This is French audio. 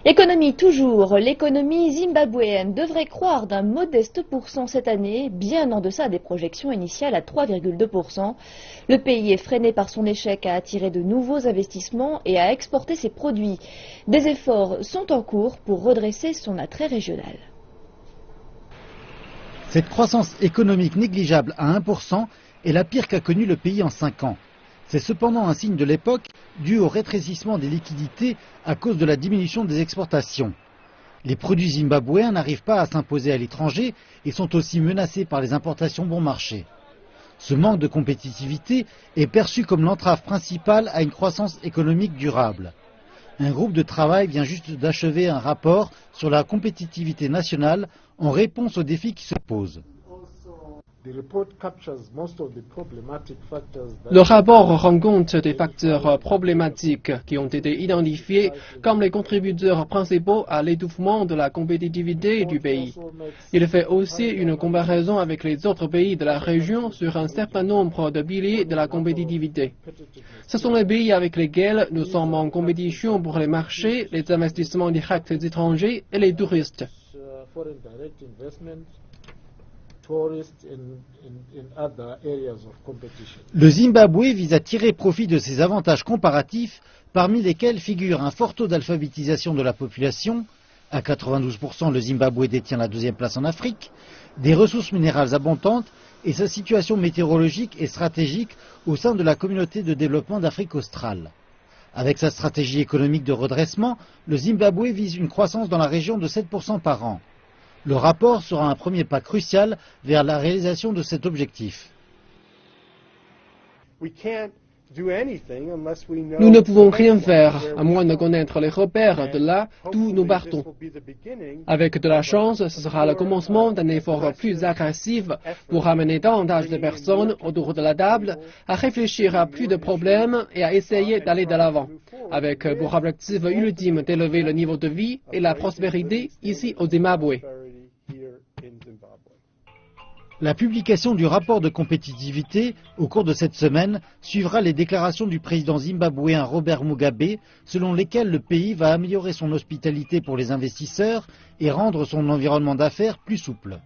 Économie toujours, l'économie zimbabwéenne devrait croître d'un modeste % cette année, bien en deçà des projections initiales à 3,2%. Le pays est freiné par son échec à attirer de nouveaux investissements et à exporter ses produits. Des efforts sont en cours pour redresser son attrait régional. Cette croissance économique négligeable à 1% est la pire qu'a connue le pays en 5 ans. C'est cependant un signe de l'époque dû au rétrécissement des liquidités à cause de la diminution des exportations. Les produits zimbabwéens n'arrivent pas à s'imposer à l'étranger et sont aussi menacés par les importations bon marché. Ce manque de compétitivité est perçu comme l'entrave principale à une croissance économique durable. Un groupe de travail vient juste d'achever un rapport sur la compétitivité nationale en réponse aux défis qui se posent. Le rapport rend compte des facteurs problématiques qui ont été identifiés comme les contributeurs principaux à l'étouffement de la compétitivité du pays. Il fait aussi une comparaison avec les autres pays de la région sur un certain nombre de piliers de la compétitivité. Ce sont les pays avec lesquels nous sommes en compétition pour les marchés, les investissements directs étrangers et les touristes. Le Zimbabwe vise à tirer profit de ces avantages comparatifs, parmi lesquels figure un fort taux d'alphabétisation de la population, à 92% le Zimbabwe détient la 2e place en Afrique, des ressources minérales abondantes et sa situation météorologique et stratégique au sein de la communauté de développement d'Afrique australe. Avec sa stratégie économique de redressement, le Zimbabwe vise une croissance dans la région de 7% par an. Le rapport sera un premier pas crucial vers la réalisation de cet objectif. Nous ne pouvons rien faire, à moins de connaître les repères de là d'où nous partons. Avec de la chance, ce sera le commencement d'un effort plus agressif pour amener davantage de personnes autour de la table, à réfléchir à plus de problèmes et à essayer d'aller de l'avant, avec pour objectif ultime d'élever le niveau de vie et la prospérité ici au Zimbabwe. La publication du rapport de compétitivité au cours de cette semaine suivra les déclarations du président zimbabwéen Robert Mugabe, selon lesquelles le pays va améliorer son hospitalité pour les investisseurs et rendre son environnement d'affaires plus souple.